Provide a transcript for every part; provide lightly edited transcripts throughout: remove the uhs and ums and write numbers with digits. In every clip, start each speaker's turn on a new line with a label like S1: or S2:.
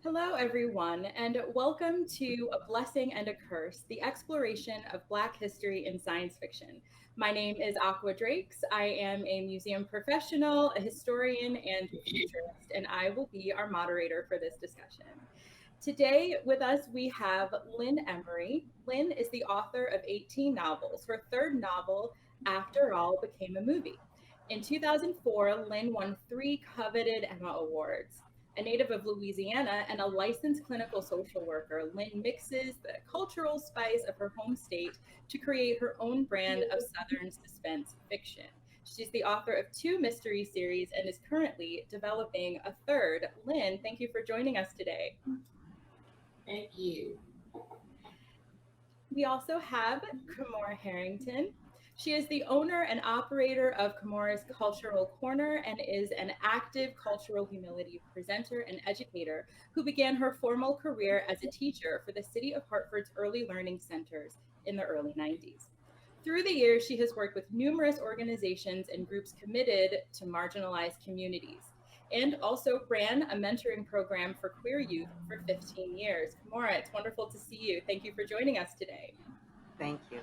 S1: Hello, everyone, and welcome to A Blessing and a Curse, the exploration of Black history in science fiction. My name is Aqua Drakes. I am a museum professional, a historian, and futurist, and I will be our moderator for this discussion. Today, with us, we have Lynn Emery. Lynn is the author of 18 novels. Her third novel, After All, became a movie. In 2004, Lynn won three coveted Emma Awards. A native of Louisiana and a licensed clinical social worker, Lynn mixes the cultural spice of her home state to create her own brand of Southern suspense fiction. She's the author of two mystery series and is currently developing a third. Lynn, thank you for joining us today.
S2: Thank you.
S1: We also have Kamora Herrington. She is the owner and operator of Kamora's Cultural Corner and is an active cultural humility presenter and educator who began her formal career as a teacher for the City of Hartford's early learning centers in the early 90s. Through the years, she has worked with numerous organizations and groups committed to marginalized communities and also ran a mentoring program for queer youth for 15 years. Kamora, it's wonderful to see you. Thank you for joining us today.
S3: Thank you.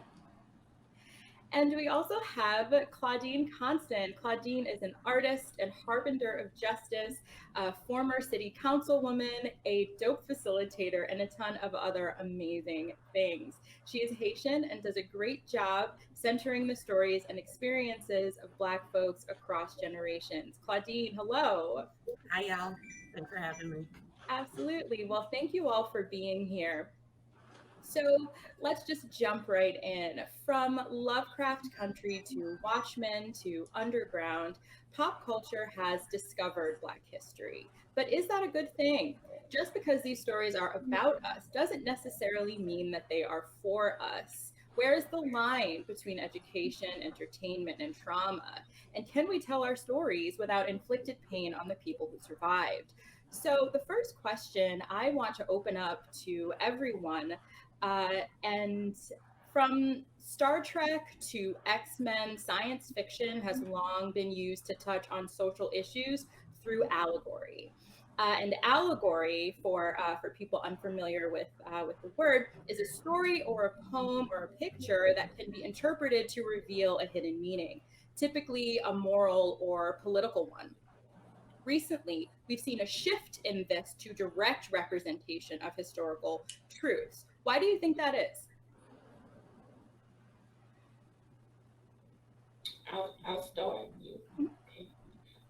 S1: And we also have Claudine Constant. Claudine is an artist and harbinger of justice, a former city councilwoman, a dope facilitator, and a ton of other amazing things. She is Haitian and does a great job centering the stories and experiences of Black folks across generations. Claudine, hello.
S4: Hi, y'all. Thanks for having me.
S1: Absolutely. Well, thank you all for being here. So let's just jump right in. From Lovecraft Country to Watchmen to Underground, pop culture has discovered Black history. But is that a good thing? Just because these stories are about us doesn't necessarily mean that they are for us. Where is the line between education, entertainment, and trauma? And can we tell our stories without inflicted pain on the people who survived? So, the first question I want to open up to everyone and from Star Trek to X-Men, science fiction has long been used to touch on social issues through allegory. And allegory, for people unfamiliar with the word, is a story or a poem or a picture that can be interpreted to reveal a hidden meaning, typically a moral or political one. Recently, we've seen a shift in this to direct representation of historical truths. Why do you think that is?
S2: I'll start you. Okay.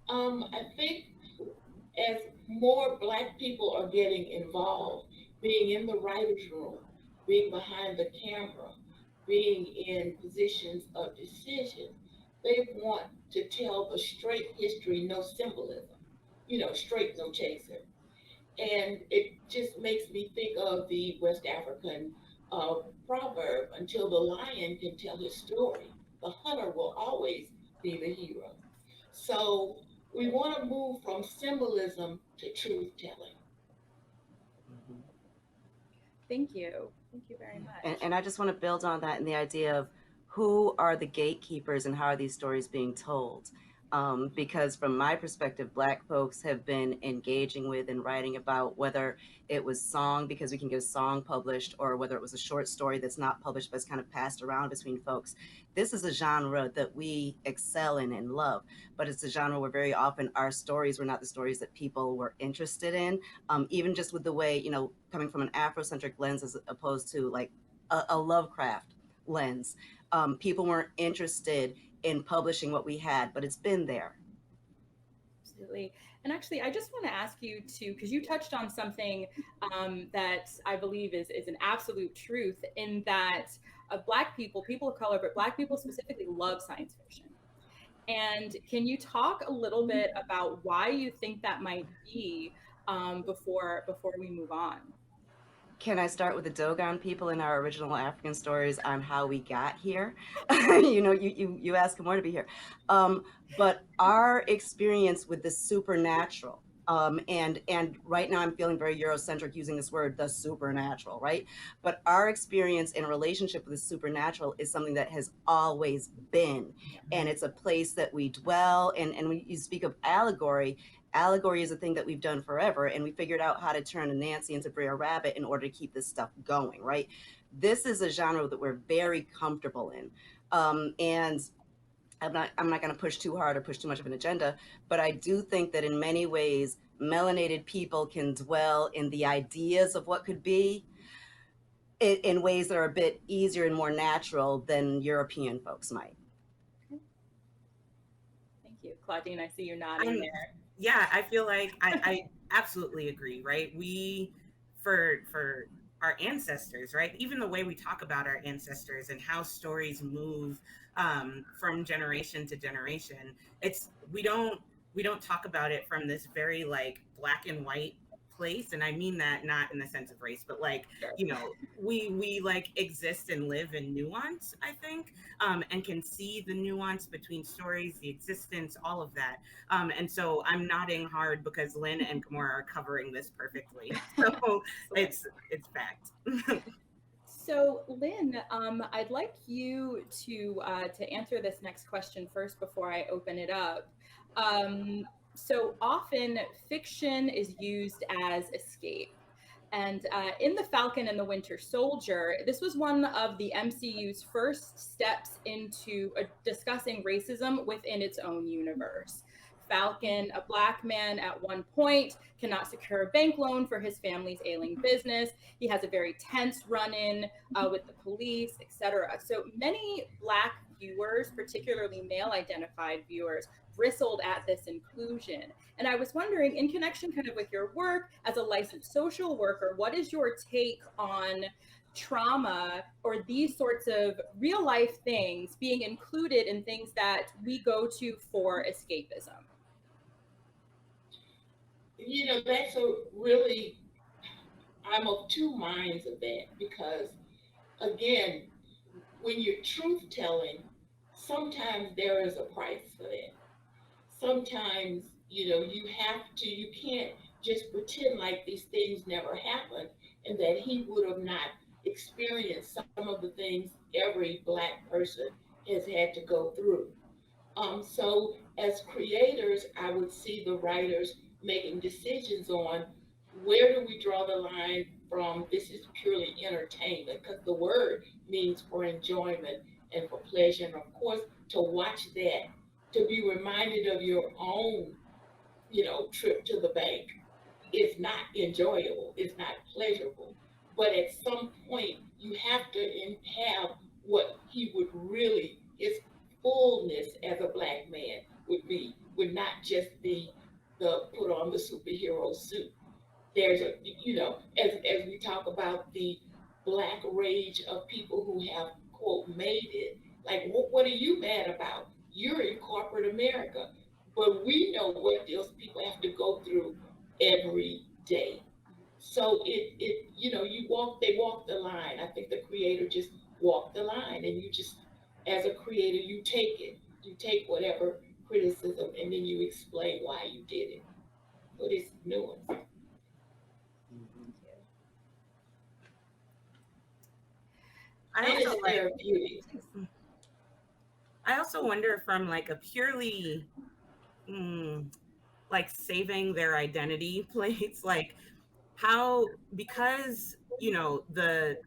S2: I think as more Black people are getting involved, being in the writer's room, being behind the camera, being in positions of decision, they want to tell the straight history, no symbolism. Straight, no chaser. And it just makes me think of the West African proverb, until the lion can tell his story, the hunter will always be the hero. So we want to move from symbolism to truth telling.
S3: Mhm.
S1: Thank you. Thank you very
S3: And,
S1: much.
S3: and I just want to build on that in the idea of who are the gatekeepers and how are these stories being told? Because from my perspective, Black folks have been engaging with and writing about whether it was song, because we can get a song published, or whether it was a short story that's not published but it's kind of passed around between folks. This is a genre that we excel in and love, but it's a genre where very often our stories were not the stories that people were interested in. Even just with the way, coming from an Afrocentric lens as opposed to like a Lovecraft lens, people weren't interested in publishing what we had, but it's been there.
S1: Absolutely. And actually, I just want to ask you to, because you touched on something that I believe is an absolute truth, in that Black people, people of color, but Black people specifically love science fiction. And can you talk a little bit about why you think that might be before we move on?
S3: Can I start with the Dogon people in our original African stories on how we got here? You asked more to be here. But our experience with the supernatural, and right now I'm feeling very Eurocentric using this word, the supernatural, right? But our experience in relationship with the supernatural is something that has always been, and it's a place that we dwell. And when you speak of allegory, allegory is a thing that we've done forever, and we figured out how to turn a Nancy into Brer Rabbit in order to keep this stuff going, right? This is a genre that we're very comfortable in. And I'm not going to push too hard or push too much of an agenda, but I do think that in many ways, melanated people can dwell in the ideas of what could be in ways that are a bit easier and more natural than European folks might.
S1: Thank you. Claudine, I see you nodding there.
S4: Yeah, I feel like I absolutely agree, right? For our ancestors, right? Even the way we talk about our ancestors and how stories move from generation to generation, we don't talk about it from this very like black and white place, and I mean that not in the sense of race, but like, you know, we like exist and live in nuance, I think, and can see the nuance between stories, the existence, all of that. And so I'm nodding hard because Lynn and Kamora are covering this perfectly. So it's fact.
S1: So, Lynn, I'd like you to answer this next question first before I open it up. So often fiction is used as escape. And in The Falcon and the Winter Soldier, this was one of the MCU's first steps into discussing racism within its own universe. Falcon, a black man at one point, cannot secure a bank loan for his family's ailing business. He has a very tense run-in with the police, etc. So many black viewers, particularly male-identified viewers, bristled at this inclusion. And I was wondering, in connection kind of with your work as a licensed social worker, what is your take on trauma or these sorts of real life things being included in things that we go to for escapism?
S2: You know, that's a really, I'm of two minds of that, because again, when you're truth telling, sometimes there is a price for that. Sometimes, you know, you can't just pretend like these things never happened and that he would have not experienced some of the things every black person has had to go through. So as creators, I would see the writers making decisions on where do we draw the line from this is purely entertainment, because the word means for enjoyment and for pleasure. And of course, to watch that, to be reminded of your own, you know, trip to the bank is not enjoyable, it's not pleasurable. But at some point, you have to have what he would really, his fullness as a black man would not just be the put on the superhero suit. There's a, you know, as we talk about the black rage of people who have, quote, made it, like, what are you mad about? You're in corporate America. But we know what those people have to go through every day. So you know, they walk the line. I think the creator just walked the line, and you just, as a creator, you take it. You take whatever criticism, and then you explain why you did it. But it's nuance.
S4: I also wonder from like a purely like saving their identity place, like how, because you know the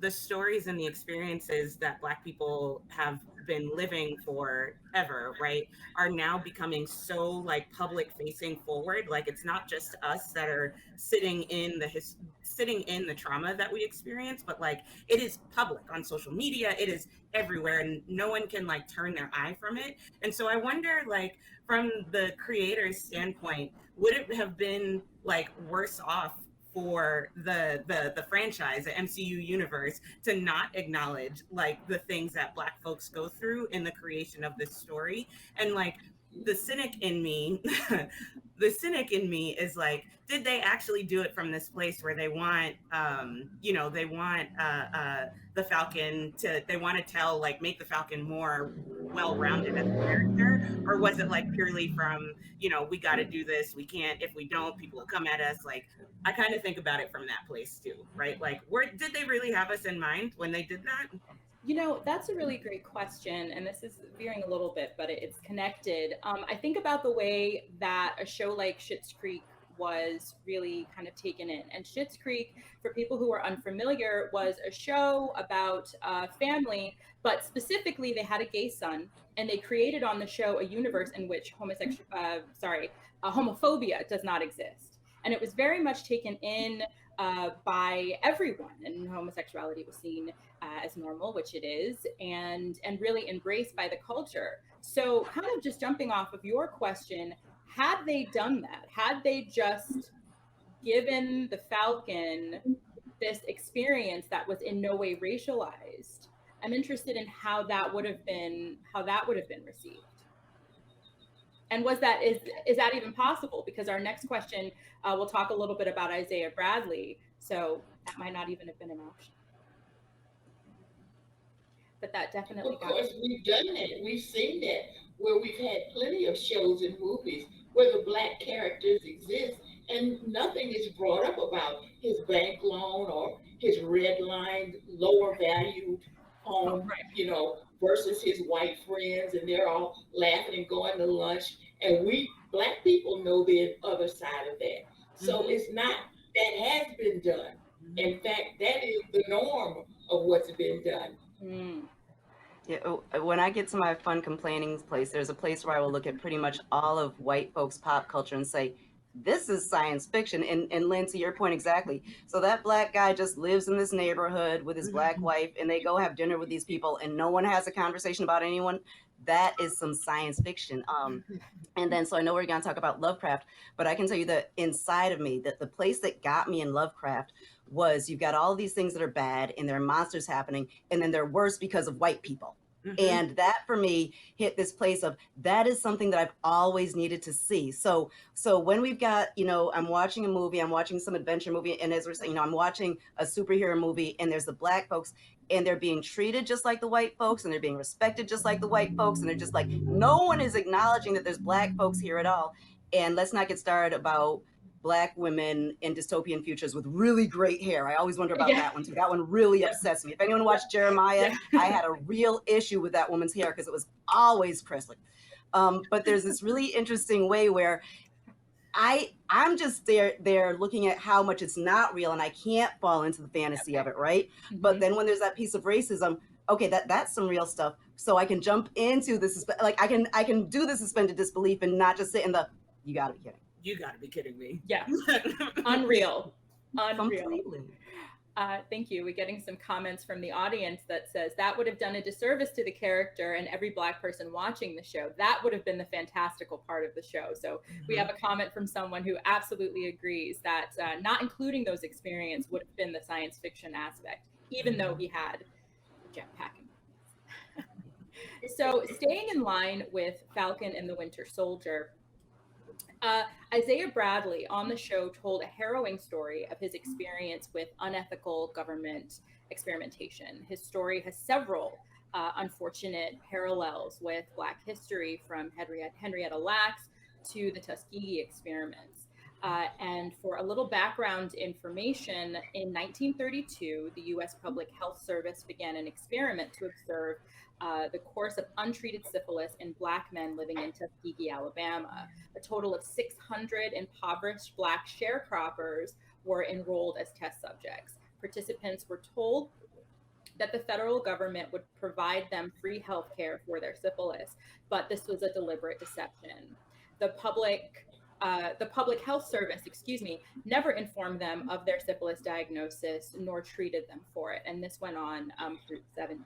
S4: stories and the experiences that Black people have been living forever, right, are now becoming so like public facing forward. Like it's not just us that are sitting in the trauma that we experience, but like it is public on social media, it is everywhere, and no one can like turn their eye from it. And so I wonder, like from the creator's standpoint, would it have been like worse off for the franchise, the MCU universe, to not acknowledge like the things that Black folks go through in the creation of this story? And like the cynic in me is like, did they actually do it from this place where they want the Falcon to, they want to tell, like, make the Falcon more well-rounded as a character? Or was it like purely from, we got to do this, we can't, if we don't, people will come at us? Like, I kind of think about it from that place too, right? Like, did they really have us in mind when they did that?
S1: That's a really great question, and this is veering a little bit, but it's connected. I think about the way that a show like Schitt's Creek was really kind of taken in. And Schitt's Creek, for people who are unfamiliar, was a show about a family, but specifically they had a gay son, and they created on the show a universe in which homophobia does not exist. And it was very much taken in by everyone, and homosexuality was seen as normal, which it is, and really embraced by the culture. So, kind of just jumping off of your question, had they done that, had they just given the Falcon this experience that was in no way racialized, I'm interested in how that would have been received. And is that even possible? Because our next question, we'll talk a little bit about Isaiah Bradley, so that might not even have been an option. But that definitely.
S2: Of course, we've done that. We've seen that, where we've had plenty of shows and movies where the Black characters exist, and nothing is brought up about his bank loan or his redlined, lower valued home, versus his white friends, and they're all laughing and going to lunch. And we Black people know the other side of that. So it's not that has been done. In fact, that is the norm of what's been done.
S3: Yeah, when I get to my fun complaining place, there's a place where I will look at pretty much all of white folks' pop culture and say, this is science fiction. And Lynn, to your point exactly. So that Black guy just lives in this neighborhood with his Black wife, and they go have dinner with these people, and no one has a conversation about anyone. That is some science fiction. And then, so I know we're going to talk about Lovecraft, but I can tell you that inside of me, that the place that got me in Lovecraft was, you've got all these things that are bad, and there are monsters happening, and then they're worse because of white people. And that for me hit this place of, that is something that I've always needed to see. So when we've got, I'm watching a movie, I'm watching some adventure movie, and as we're saying, I'm watching a superhero movie, and there's the Black folks, and they're being treated just like the white folks, and they're being respected just like the white folks, and they're just like, no one is acknowledging that there's Black folks here at all. And let's not get started about Black women in dystopian futures with really great hair. I always wonder about that one too. That one really upsets me. If anyone watched Jeremiah, I had a real issue with that woman's hair because it was always crispy. But there's this really interesting way where I'm just there looking at how much it's not real, and I can't fall into the fantasy of it, right? But then when there's that piece of racism, okay, that's some real stuff. So I can jump into this, like I can do the suspended disbelief and not just sit in the, you gotta be kidding.
S4: You gotta be kidding me.
S1: Yeah. Unreal.
S3: Completely.
S1: Thank you. We're getting some comments from the audience that says that would have done a disservice to the character and every Black person watching the show. That would have been the fantastical part of the show. So we have a comment from someone who absolutely agrees that not including those experiences would have been the science fiction aspect, even though he had jetpacking. So staying in line with Falcon and the Winter Soldier, Isaiah Bradley on the show told a harrowing story of his experience with unethical government experimentation. His story has several unfortunate parallels with Black history, from Henrietta Lacks to the Tuskegee experiments. And for a little background information, in 1932, the U.S. Public Health Service began an experiment to observe the course of untreated syphilis in Black men living in Tuskegee, Alabama. A total of 600 impoverished Black sharecroppers were enrolled as test subjects. Participants were told that the federal government would provide them free health care for their syphilis, but this was a deliberate deception. The public health service, never informed them of their syphilis diagnosis nor treated them for it. And this went on through the 70s.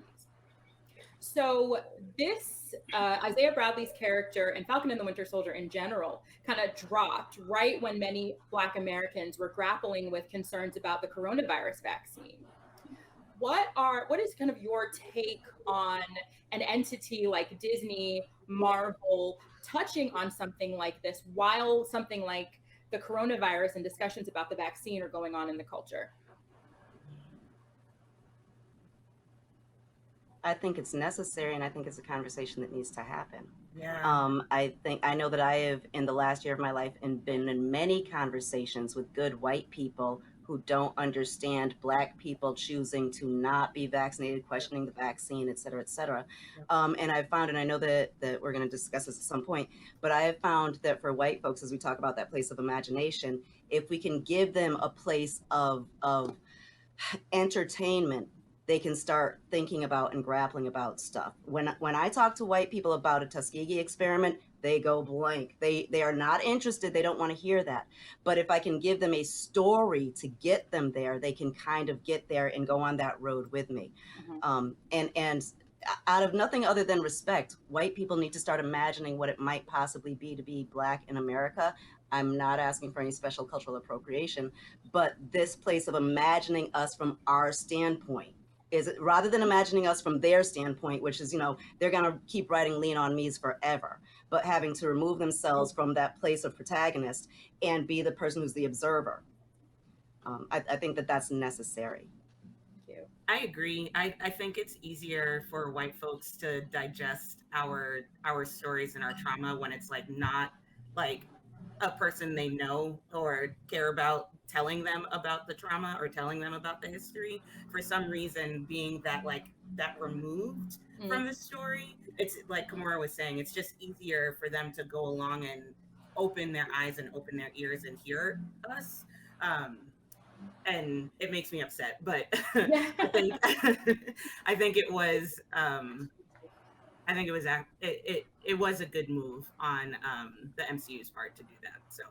S1: So this Isaiah Bradley's character and Falcon and the Winter Soldier in general kind of dropped right when many Black Americans were grappling with concerns about the coronavirus vaccine. What is kind of your take on an entity like Disney, Marvel, touching on something like this while something like the coronavirus and discussions about the vaccine are going on in the culture?
S3: I think it's necessary, and I think it's a conversation that needs to happen.
S4: Yeah.
S3: I know that I have, in the last year of my life, and been in many conversations with good white people who don't understand Black people choosing to not be vaccinated, questioning the vaccine, et cetera, et cetera. And I found, and I know that we're going to discuss this at some point, but I have found that for white folks, as we talk about that place of imagination, if we can give them a place of entertainment, they can start thinking about and grappling about stuff. When I talk to white people about a Tuskegee experiment, they go blank. They are not interested. They don't want to hear that. But if I can give them a story to get them there, they can kind of get there and go on that road with me. And out of nothing other than respect, white people need to start imagining what it might possibly be to be Black in America. I'm not asking for any special cultural appropriation, but this place of imagining us from our standpoint, is it rather than imagining us from their standpoint, which is, they're going to keep writing Lean on Me's forever, but having to remove themselves from that place of protagonist and be the person who's the observer. I think that that's necessary.
S1: Thank you.
S4: I agree. I think it's easier for white folks to digest our stories and our trauma when it's like not like a person they know or care about telling them about the trauma or telling them about the history. For some reason, being that removed from the story, it's like Kamora was saying, it's just easier for them to go along and open their eyes and open their ears and hear us. And it makes me upset, but I think it was it was a good move on the MCU's part to do that. So,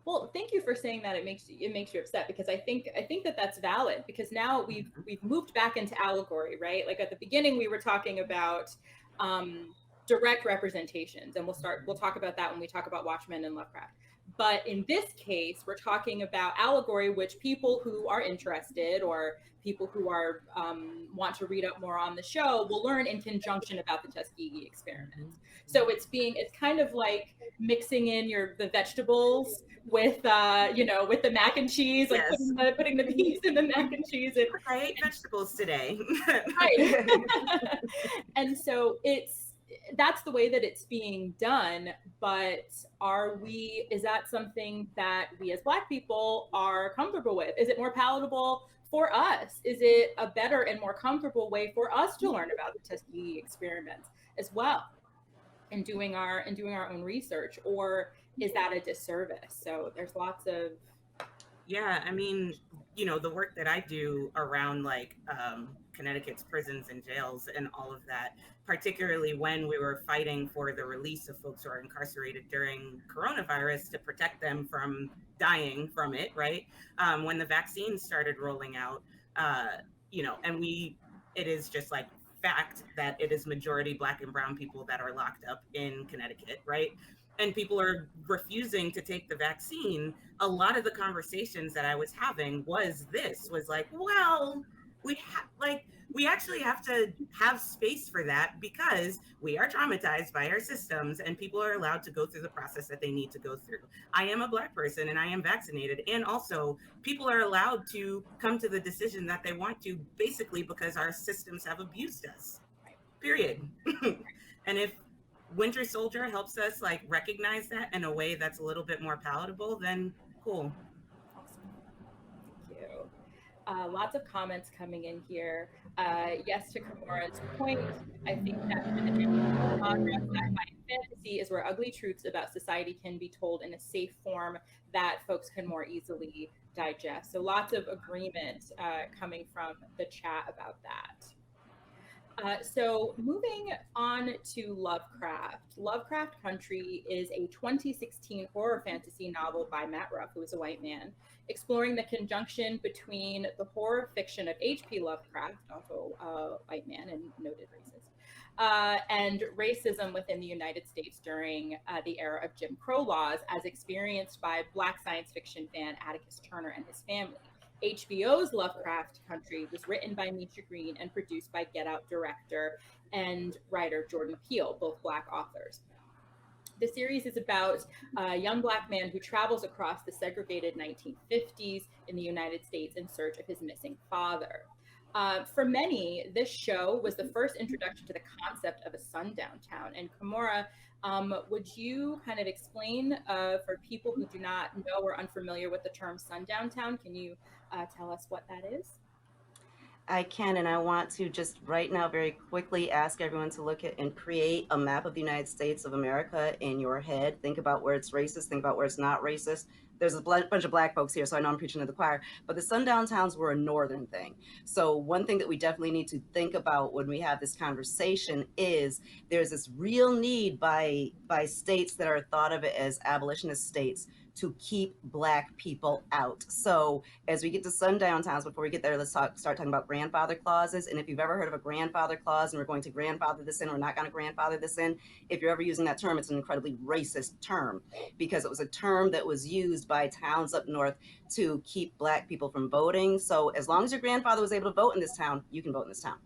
S1: well, thank you for saying that. It makes you upset, because I think that that's valid, because now we've moved back into allegory, right? Like at the beginning we were talking about direct representations, and we'll talk about that when we talk about Watchmen and Lovecraft. But in this case, we're talking about allegory, which people who are interested or people who are want to read up more on the show will learn in conjunction about the Tuskegee experiment. So it's kind of like mixing in the vegetables with with the mac and cheese, like yes. putting the beans in the mac and cheese. And
S4: I ate vegetables today.
S1: Right. And so that's the way that it's being done. But is that something that we as Black people are comfortable with? Is it more palatable for us? Is it a better and more comfortable way for us to learn about the Tuskegee experiments as well, and doing our own research? Or is that a disservice? So there's lots of...
S4: Yeah, I mean, the work that I do around like Connecticut's prisons and jails and all of that, particularly when we were fighting for the release of folks who are incarcerated during coronavirus to protect them from dying from it, right? When the vaccines started rolling out, and it is just like fact that it is majority Black and brown people that are locked up in Connecticut, right? And people are refusing to take the vaccine. A lot of the conversations that I was having was like, well, we actually have to have space for that, because we are traumatized by our systems and people are allowed to go through the process that they need to go through. I am a Black person and I am vaccinated. And also people are allowed to come to the decision that they want to, basically because our systems have abused us, period. And if Winter Soldier helps us like recognize that in a way that's a little bit more palatable, then cool.
S1: Awesome. Thank you. Lots of comments coming in here. Yes, to Kamora's point, I think that genre sci-fi fantasy is where ugly truths about society can be told in a safe form that folks can more easily digest. So lots of agreement coming from the chat about that. So moving on to Lovecraft. Lovecraft Country is a 2016 horror fantasy novel by Matt Ruff, who is a white man, exploring the conjunction between the horror fiction of H.P. Lovecraft, also a white man and noted racist, and racism within the United States during the era of Jim Crow laws, as experienced by Black science fiction fan Atticus Turner and his family. HBO's Lovecraft Country was written by Misha Green and produced by Get Out director and writer Jordan Peele, both Black authors. The series is about a young Black man who travels across the segregated 1950s in the United States in search of his missing father. For many, this show was the first introduction to the concept of a sundown town. And Kamora, Would you kind of explain for people who do not know or unfamiliar with the term sundown town? Can you tell us what that is?
S3: I can, and I want to just right now very quickly ask everyone to look at and create a map of the United States of America in your head. Think about where it's racist, think about where it's not racist. There's a bunch of black folks here, so I know I'm preaching to the choir, but the sundown towns were a northern thing. So one thing that we definitely need to think about when we have this conversation is there's this real need by states that are thought of it as abolitionist states to keep black people out. So as we get to sundown towns, before we get there, let's start talking about grandfather clauses. And if you've ever heard of a grandfather clause, and we're going to grandfather this in, we're not going to grandfather this in, if you're ever using that term, it's an incredibly racist term, because it was a term that was used by towns up north to keep black people from voting. So as long as your grandfather was able to vote in this town, you can vote in this town.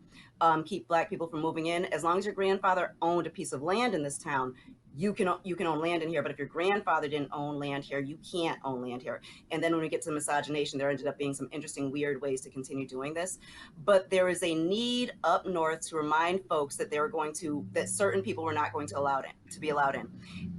S3: Keep black people from moving in. As long as your grandfather owned a piece of land in this town, you can own land in here. But if your grandfather didn't own land here, you can't own land here. And then when we get to miscegenation, there ended up being some interesting, weird ways to continue doing this. But there is a need up north to remind folks that that certain people were not going to be allowed in.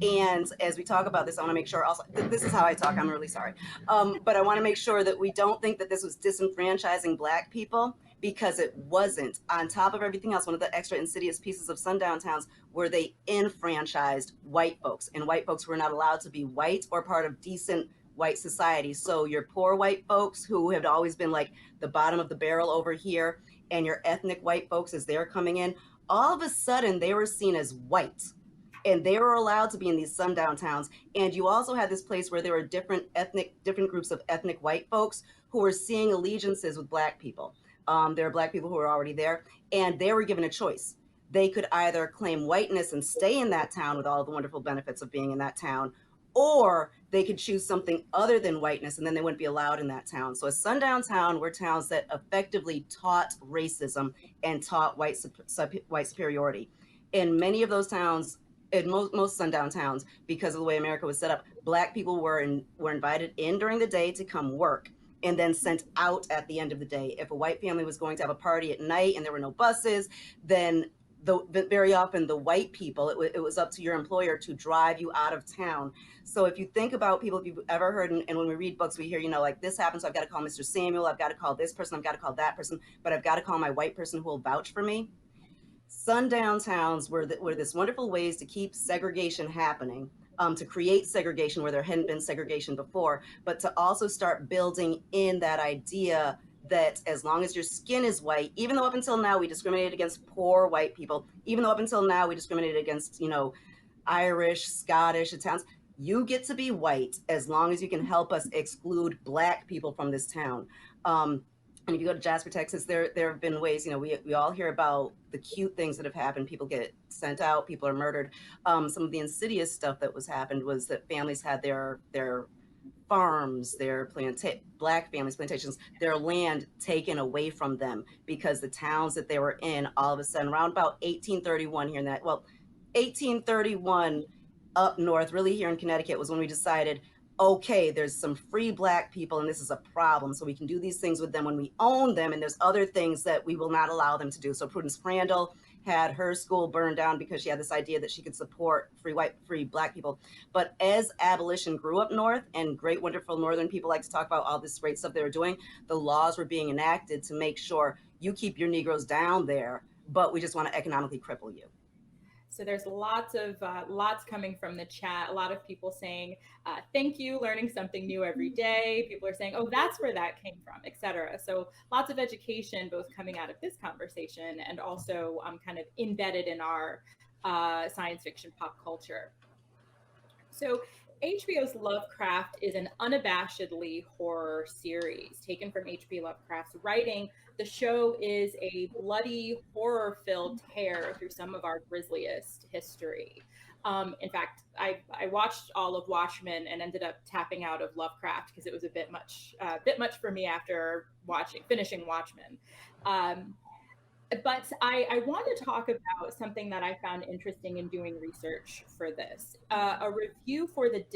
S3: And as we talk about this, I want to make sure also, this is how I talk, I'm really sorry. But I want to make sure that we don't think that this was disenfranchising black people, because it wasn't. On top of everything else, one of the extra insidious pieces of sundown towns were they enfranchised white folks, and white folks were not allowed to be white or part of decent white society. So your poor white folks who had always been like the bottom of the barrel over here, and your ethnic white folks as they're coming in, all of a sudden they were seen as white. And they were allowed to be in these sundown towns. And you also had this place where there were different groups of ethnic white folks who were seeing allegiances with black people. There are black people who were already there, and they were given a choice. They could either claim whiteness and stay in that town with all the wonderful benefits of being in that town, or they could choose something other than whiteness, and then they wouldn't be allowed in that town. So a sundown town were towns that effectively taught racism and taught white superiority. In many of those towns, in most sundown towns, because of the way America was set up, black people were invited in during the day to come work, and then sent out at the end of the day. If a white family was going to have a party at night and there were no buses, then very often the white people, it was up to your employer to drive you out of town. So if you think about people, if you've ever heard, and when we read books, we hear, like, this happens, so I've got to call Mr. Samuel, I've got to call this person, I've got to call that person, but I've got to call my white person who will vouch for me. Sundown towns were this wonderful ways to keep segregation happening, to create segregation where there hadn't been segregation before, but to also start building in that idea that as long as your skin is white, even though up until now we discriminated against poor white people, even though up until now we discriminated against, Irish, Scottish, Italians, you get to be white as long as you can help us exclude black people from this town. And if you go to Jasper, Texas, there have been ways, we all hear about the cute things that have happened. People get sent out, people are murdered. Some of the insidious stuff that happened was that families had their farms, black families, plantations, their land taken away from them because the towns that they were in, all of a sudden, around about 1831 here in 1831 up north, really here in Connecticut, was when we decided, okay, there's some free black people and this is a problem. So we can do these things with them when we own them. And there's other things that we will not allow them to do. So Prudence Crandall had her school burned down because she had this idea that she could support free black people. But as abolition grew up north, and great, wonderful northern people like to talk about all this great stuff they were doing, the laws were being enacted to make sure you keep your Negroes down there, but we just want to economically cripple you.
S1: So there's lots coming from the chat. A lot of people saying, thank you, learning something new every day. People are saying, oh, that's where that came from, etc. So lots of education, both coming out of this conversation and also kind of embedded in our science fiction pop culture. So HBO's Lovecraft is an unabashedly horror series taken from H.P. Lovecraft's writing. The show is a bloody, horror-filled tear through some of our grisliest history. In fact, I watched all of Watchmen and ended up tapping out of Lovecraft because it was a bit much for me after finishing Watchmen. But I want to talk about something that I found interesting in doing research for this. In a review for the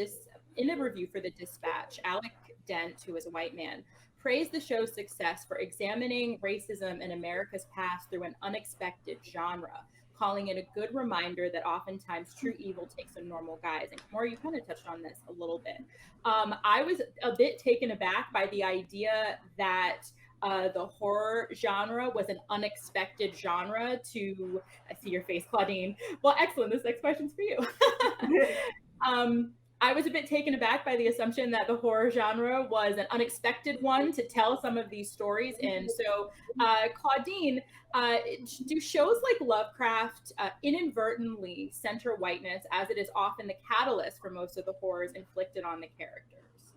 S1: Dispatch, Alec Dent, who is a white man, praised the show's success for examining racism in America's past through an unexpected genre, calling it a good reminder that oftentimes true evil takes a normal guise. And Kamora, you kind of touched on this a little bit. I was a bit taken aback by the idea that the horror genre was an unexpected genre to, I see your face, Claudine. Well, excellent. This next question's for you. I was a bit taken aback by the assumption that the horror genre was an unexpected one to tell some of these stories. And so, Claudine, do shows like Lovecraft inadvertently center whiteness, as it is often the catalyst for most of the horrors inflicted on the characters?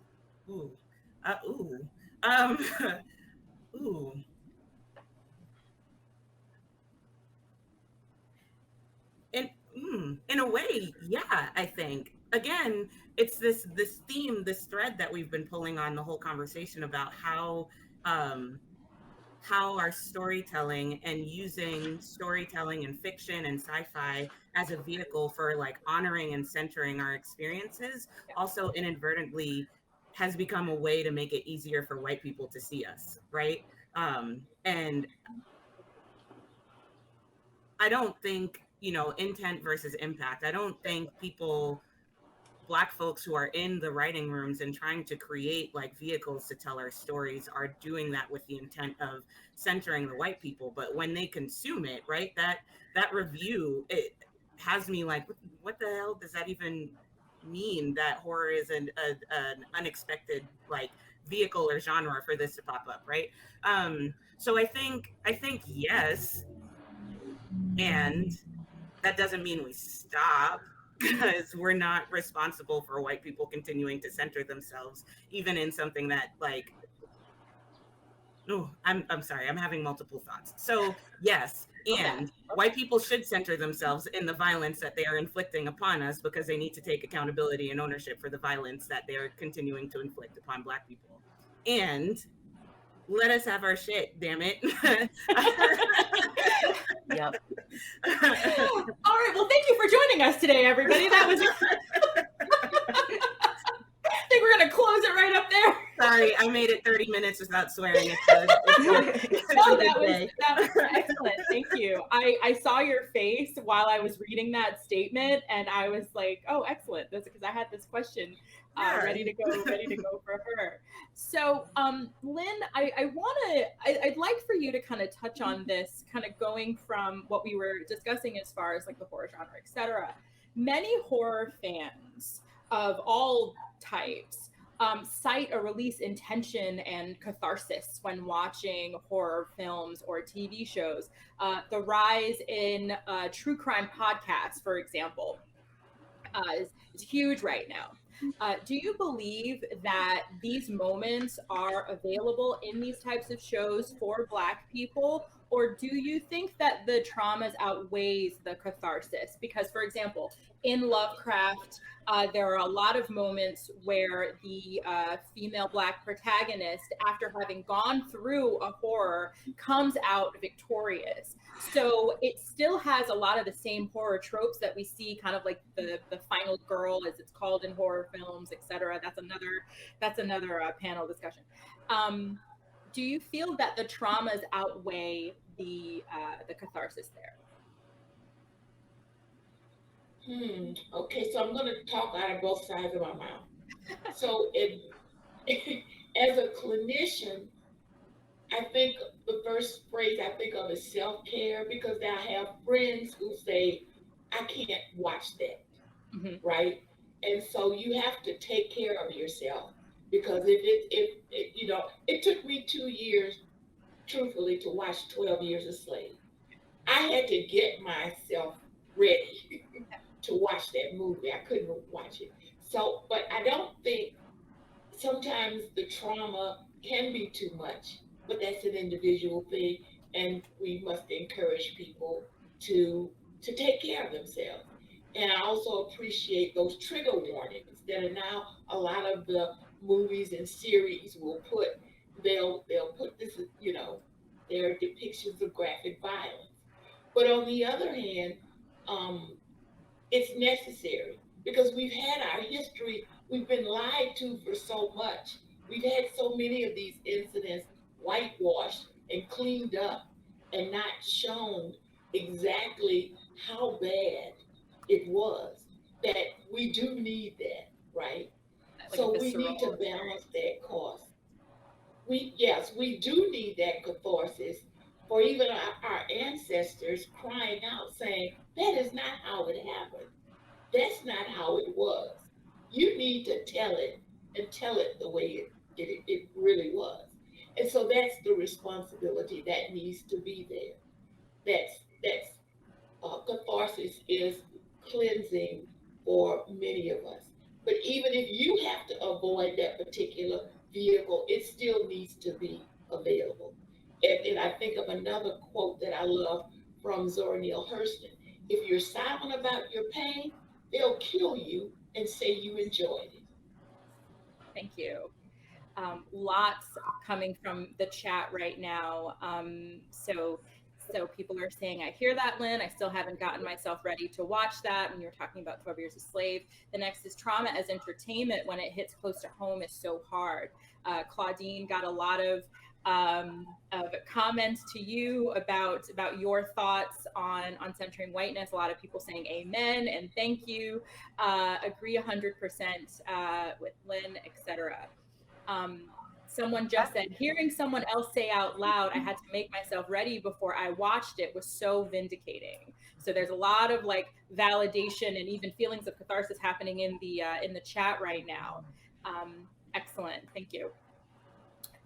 S4: Ooh. Ooh. In a way, yeah, I think. Again, it's this theme, this thread that we've been pulling on the whole conversation about how our storytelling and using storytelling and fiction and sci-fi as a vehicle for like honoring and centering our experiences also inadvertently has become a way to make it easier for white people to see us, right? And I don't think, intent versus impact. I don't think Black folks who are in the writing rooms and trying to create like vehicles to tell our stories are doing that with the intent of centering the white people. But when they consume it, right, that review, it has me like, what the hell does that even mean, that horror is an unexpected like vehicle or genre for this to pop up, right? So I think yes, and that doesn't mean we stop, because we're not responsible for white people continuing to center themselves, even in something that like, I'm sorry, I'm having multiple thoughts. So yes, and white people should center themselves in the violence that they are inflicting upon us, because they need to take accountability and ownership for the violence that they're continuing to inflict upon Black people. And let us have our shit, damn it.
S3: Yep.
S1: All right. Well, thank you for joining us today, everybody. That was. I think we're gonna close it right up there.
S4: Sorry, I made it 30 minutes without swearing.
S1: No, that was excellent. Thank you. I saw your face while I was reading that statement, and I was like, "Oh, excellent!" That's because I had this question ready to go for her. So, Lynn, I'd like for you to kind of touch on this, kind of going from what we were discussing as far as like the horror genre, etc. Many horror fans of all types cite a release intention and catharsis when watching horror films or TV shows. The rise in true crime podcasts, for example, is huge right now. Do you believe that these moments are available in these types of shows for Black people, or do you think that the traumas outweighs the catharsis? Because, for example, in Lovecraft, there are a lot of moments where the female Black protagonist, after having gone through a horror, comes out victorious. So it still has a lot of the same horror tropes that we see, kind of like the final girl, as it's called in horror films, etc. That's another panel discussion. Do you feel that the traumas outweigh the catharsis there?
S2: Okay, so I'm going to talk out of both sides of my mouth. So, as a clinician, I think the first phrase I think of is self-care, because I have friends who say, I can't watch that, right? And so you have to take care of yourself, because if it took me 2 years, truthfully, to watch 12 Years a Slave. I had to get myself ready to watch that movie. I couldn't watch it. So, but I don't think, sometimes the trauma can be too much, but that's an individual thing, and we must encourage people to take care of themselves. And I also appreciate those trigger warnings that are now a lot of the movies and series will put. They'll put this, their depictions of graphic violence. But on the other hand, it's necessary, because we've had our history, we've been lied to for so much. We've had so many of these incidents whitewashed and cleaned up and not shown exactly how bad it was, that we do need that, right?
S1: Like a
S2: So we
S1: visceral
S2: need to
S1: experience.
S2: balance that cost. Yes, we do need that catharsis for even our ancestors crying out saying, that is not how it happened. That's not how it was. You need to tell it and tell it the way it really was. And so that's the responsibility that needs to be there. That's catharsis is cleansing for many of us. But even if you have to avoid that particular vehicle, it still needs to be available. And I think of another quote that I love from Zora Neale Hurston. If you're silent about your pain, they'll kill you and say you enjoyed it.
S1: Thank you. Lots coming from the chat right now. So people are saying, I hear that, Lynn. I still haven't gotten myself ready to watch that. And you're talking about 12 Years a Slave. The next is trauma as entertainment when it hits close to home is so hard. Claudine got a lot of comments to you about your thoughts on centering whiteness. A lot of people saying amen and thank you. Agree 100% with Lynn, etc. Someone just said, hearing someone else say out loud, I had to make myself ready before I watched it was so vindicating. So there's a lot of like validation and even feelings of catharsis happening in the chat right now. Excellent, thank you.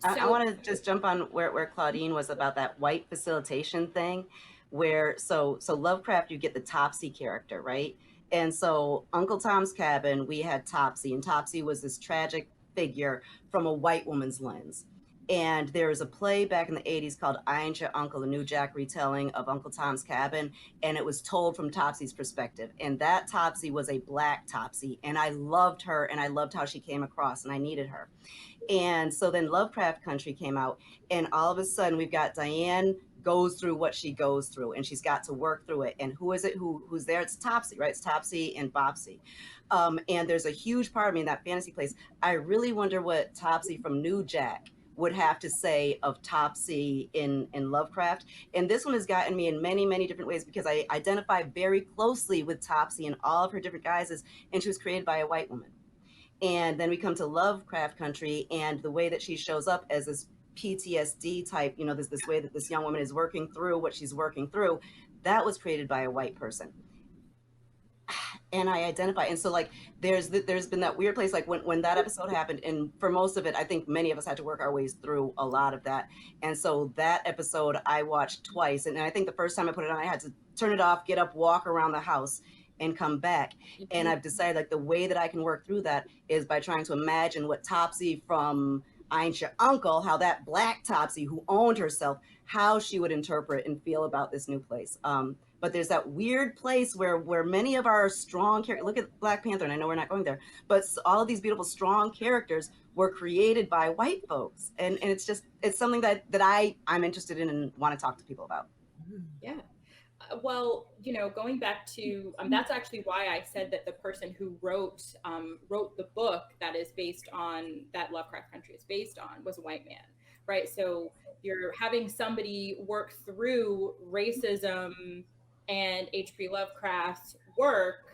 S3: I want to just jump on where Claudine was about that white facilitation thing, where so Lovecraft, you get the Topsy character, right? And so Uncle Tom's Cabin, we had Topsy, and Topsy was this tragic figure from a white woman's lens. And there was a play back in the 80s called I Ain't Your Uncle, a New Jack retelling of Uncle Tom's Cabin. And it was told from Topsy's perspective. And that Topsy was a black Topsy. And I loved her and I loved how she came across and I needed her. And so then Lovecraft Country came out, and all of a sudden we've got Diane goes through what she goes through, and she's got to work through it. And who is it who's there? It's Topsy, right? It's Topsy and Bopsy. And there's a huge part of me in that fantasy place. I really wonder what Topsy from New Jack would have to say of Topsy in Lovecraft. And this one has gotten me in many, many different ways because I identify very closely with Topsy in all of her different guises, and she was created by a white woman. And then we come to Lovecraft Country, and the way that she shows up as this PTSD type, you know, this way that this young woman is working through what she's working through, that was created by a white person. And I identify, and so like there's been that weird place, like when that episode happened, and for most of it, I think many of us had to work our ways through a lot of that. And so that episode I watched twice, and I think the first time I put it on, I had to turn it off, get up, walk around the house, and come back. And I've decided like the way that I can work through that is by trying to imagine what Topsy from I Ain't Your Uncle, how that black Topsy who owned herself, how she would interpret and feel about this new place. But there's that weird place where many of our strong characters, look at Black Panther, and I know we're not going there, but all of these beautiful strong characters were created by white folks, and it's just, it's something that I'm interested in and want to talk to people about.
S1: Yeah. Well, you know, going back to that's actually why I said that the person who wrote the book that is based on that Lovecraft Country is based on was a white man, right? So you're having somebody work through racism and H.P. Lovecraft's work,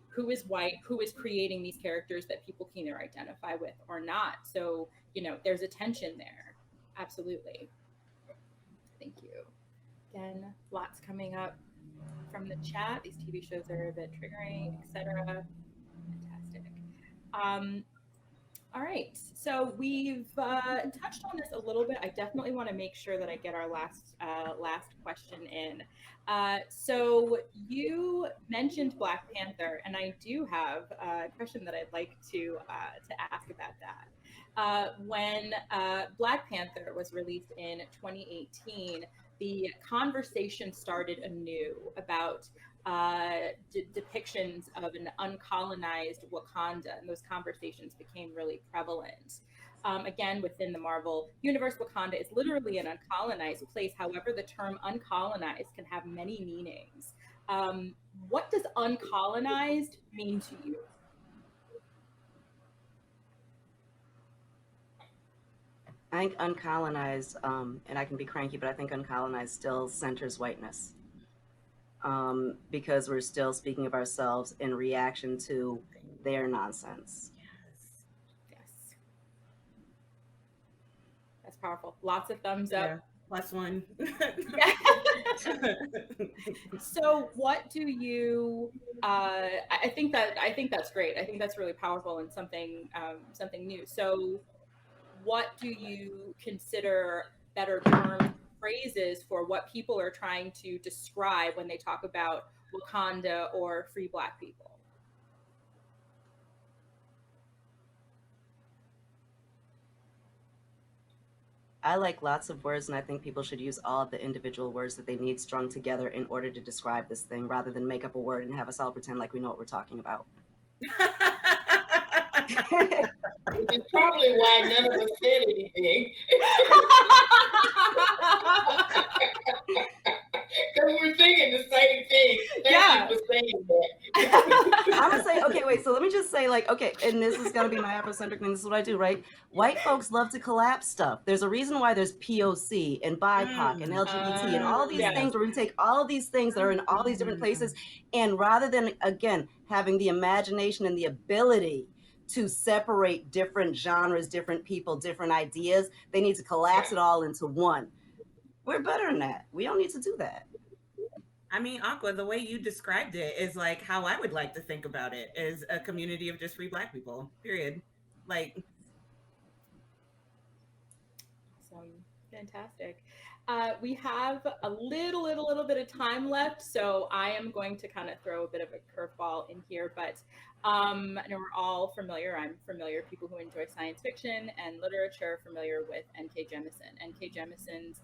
S1: who is white, who is creating these characters that people can either identify with or not. So, you know, there's a tension there. Absolutely. Thank you. Again, lots coming up from the chat. These TV shows are a bit triggering, etc. Fantastic. All right, so we've touched on this a little bit. I definitely want to make sure that I get our last question in. So you mentioned Black Panther, and I do have a question that I'd like to ask about that. When Black Panther was released in 2018, the conversation started anew about depictions of an uncolonized Wakanda, and those conversations became really prevalent. Again, within the Marvel universe, Wakanda is literally an uncolonized place. However, the term uncolonized can have many meanings. What does uncolonized mean to you?
S3: I think uncolonized, and I can be cranky, but I think uncolonized still centers whiteness. because we're still speaking of ourselves in reaction to their nonsense.
S1: Yes. That's powerful. Lots of thumbs up.
S4: Yeah, +1.
S1: So what do you I think that's great. I think that's really powerful and something new. So what do you consider better terms, phrases for what people are trying to describe when they talk about Wakanda or free Black people?
S3: I like lots of words, and I think people should use all of the individual words that they need strung together in order to describe this thing, rather than make up a word and have us all pretend like we know what we're talking about.
S2: Which is probably why none of us said anything. Because we're thinking the same thing. Thank you for saying that.
S3: I'm gonna say, okay, wait, so let me just say, like, okay, and this is gonna be my Afrocentric thing, this is what I do, right? White folks love to collapse stuff. There's a reason why there's POC and BIPOC and LGBT and all these things, where we take all of these things that are in all these different places, and rather than, again, having the imagination and the ability to separate different genres, different people, different ideas, they need to collapse it all into one. We're better than that. We don't need to do that.
S4: I mean, Aqua, the way you described it is like how I would like to think about it, is a community of just free Black people, period. Like,
S1: fantastic. We have a little bit of time left, so I am going to kind of throw a bit of a curveball in here. But I know we're all familiar. I'm familiar. People who enjoy science fiction and literature are familiar with N.K. Jemisin. N.K. Jemison's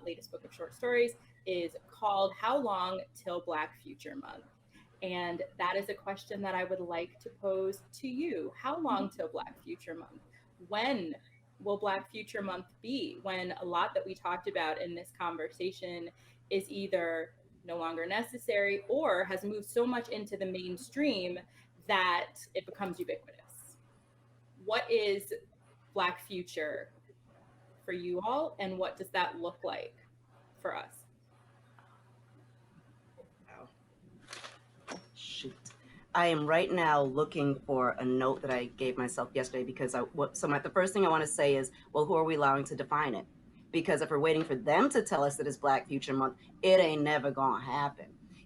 S1: latest book of short stories is called "How Long Till Black Future Month?" And that is a question that I would like to pose to you. How long till Black Future Month? When will Black Future Month be, when a lot that we talked about in this conversation is either no longer necessary or has moved so much into the mainstream that it becomes ubiquitous? What is Black Future for you all, and what does that look like for us?
S3: Shoot. I am right now looking for a note that I gave myself yesterday, because the first thing I want to say is, well, who are we allowing to define it? Because if we're waiting for them to tell us that it's Black Future Month, it ain't never gonna happen.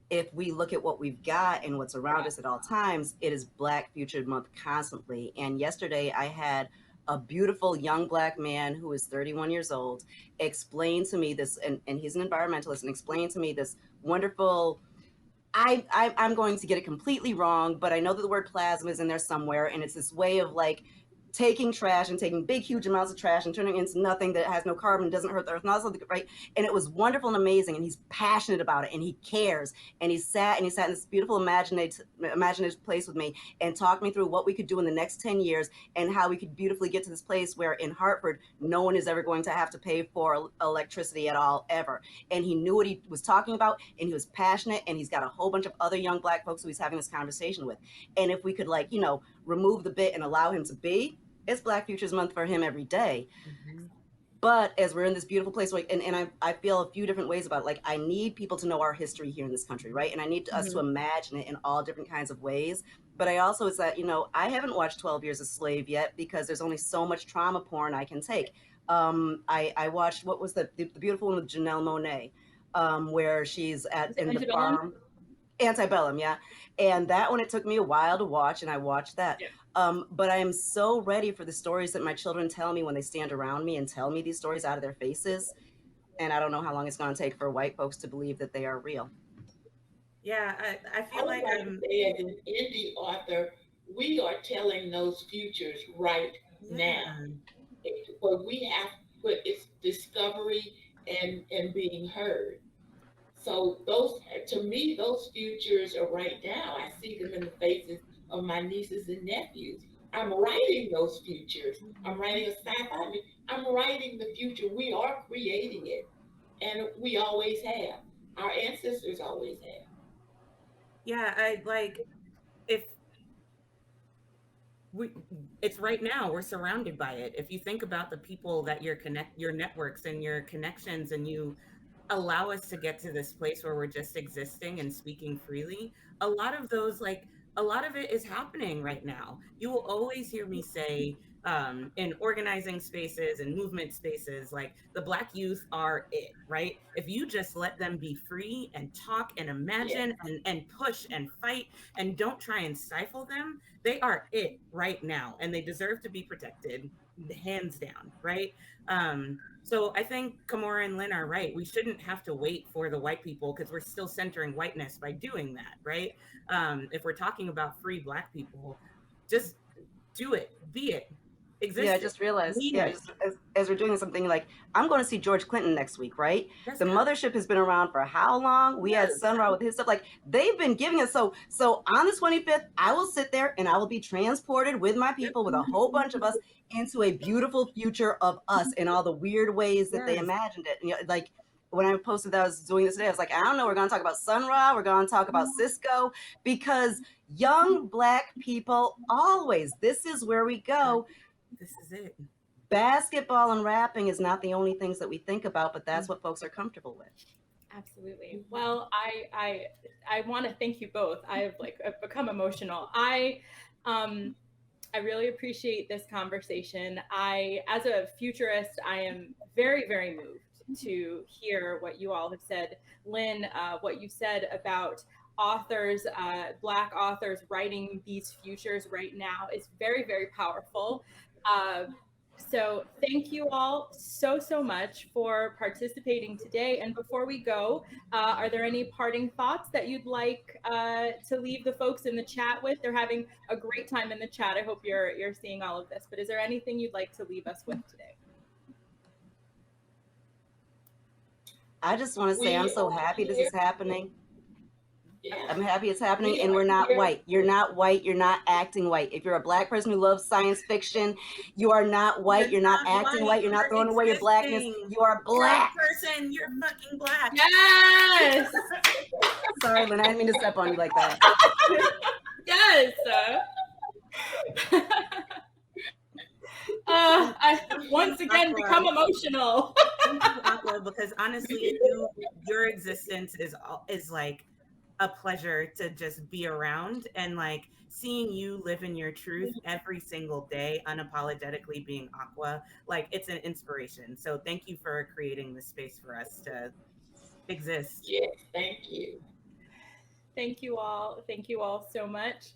S3: If we look at what we've got and what's around us at all times, it is Black Future Month constantly. And yesterday I had a beautiful young Black man who is 31 years old explain to me this, and he's an environmentalist, and explain to me this wonderful, I'm going to get it completely wrong, but I know that the word plasma is in there somewhere, and it's this way of like taking trash and taking big, huge amounts of trash and turning it into nothing that has no carbon, doesn't hurt the earth, not something, right? And it was wonderful and amazing, and he's passionate about it, and he cares, and he sat in this beautiful imaginative place with me and talked me through what we could do in the next 10 years and how we could beautifully get to this place where in Hartford, no one is ever going to have to pay for electricity at all, ever. And he knew what he was talking about, and he was passionate, and he's got a whole bunch of other young Black folks who he's having this conversation with. And if we could, like, remove the bit and allow him to be, it's Black Futures Month for him every day. Mm-hmm. But as we're in this beautiful place, like, and I feel a few different ways about it. Like, I need people to know our history here in this country, right? And I need us to imagine it in all different kinds of ways. But I also, it's that, I haven't watched 12 Years a Slave yet, because there's only so much trauma porn I can take. I watched, what was the beautiful one with Janelle Monáe, where she's in the farm. Antebellum, yeah. And that one, it took me a while to watch, and I watched that. Yeah. But I am so ready for the stories that my children tell me when they stand around me and tell me these stories out of their faces. And I don't know how long it's going to take for white folks to believe that they are real.
S4: Yeah, I feel like
S2: I'm as an indie author, we are telling those futures right now. But we have to put its discovery and being heard. So those, to me, those futures are right now. I see them in the faces of my nieces and nephews. I'm writing those futures. I'm writing a sci-fi. I'm writing the future. We are creating it, and we always have. Our ancestors always have.
S4: Yeah, it's right now. We're surrounded by it. If you think about the people that your networks and your connections, and you allow us to get to this place where we're just existing and speaking freely, a lot of those, like, a lot of it is happening right now. You will always hear me say, in organizing spaces and movement spaces, like, the Black youth are it, right? If you just let them be free and talk and
S2: Yeah.
S4: imagine and push and fight and don't try and stifle them, they are it right now, and they deserve to be protected, hands down, right? So I think Kamora and Lynn are right. We shouldn't have to wait for the white people, because we're still centering whiteness by doing that, right? If we're talking about free Black people, just do it, be it, exist.
S3: Yeah, I just realized,
S4: Mean
S3: yeah,
S4: it.
S3: just as we're doing something, like, I'm going to see George Clinton next week, right?
S4: That's
S3: The
S4: good.
S3: mothership has been around for how long? We had
S4: Yes.
S3: Sun Ra with his stuff. Like, they've been giving us, so on the 25th, I will sit there and I will be transported with my people, with a whole bunch of us, into a beautiful future of us in all the weird ways that they
S4: Yes.
S3: imagined it. You know, like, when I posted that I was doing this today, I was like, I don't know, we're going to talk about Sun Ra, we're going to talk about Cisco, because young Black people always, this is where we go.
S4: This is it.
S3: Basketball and rapping is not the only things that we think about, but that's what folks are comfortable with.
S1: Absolutely. Well, I want to thank you both. I've become emotional. I really appreciate this conversation. As a futurist, I am very, very moved to hear what you all have said. Lynn, what you said about authors, Black authors writing these futures right now is very, very powerful. So thank you all so much for participating today. And before we go, are there any parting thoughts that you'd like to leave the folks in the chat with? They're having a great time in the chat. I hope you're seeing all of this, but is there anything you'd like to leave us with today?
S3: I just want to say I'm so happy this is happening.
S2: Yeah.
S3: I'm happy it's happening, and we're not white. You're not white. You're not acting white. If you're a Black person who loves science fiction, you are not white. You're not acting white. You're not throwing away your Blackness. You are Black.
S4: Person, you're fucking Black.
S1: Yes.
S3: Sorry, Lynn, I didn't mean to step on you like that.
S1: Yes. I once again become emotional.
S4: Thank you, Aqua, because honestly, your existence is like a pleasure to just be around, and like seeing you live in your truth every single day, unapologetically being Aqua, like it's an inspiration. So thank you for creating this space for us to exist.
S2: Yes, thank you.
S1: Thank you all. Thank you all so much.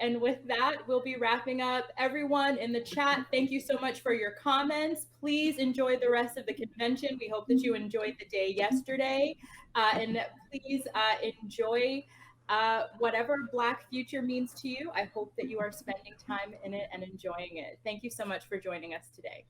S1: And with that, we'll be wrapping up. Everyone in the chat, thank you so much for your comments. Please enjoy the rest of the convention. We hope that you enjoyed the day yesterday. And please enjoy whatever Black future means to you. I hope that you are spending time in it and enjoying it. Thank you so much for joining us today.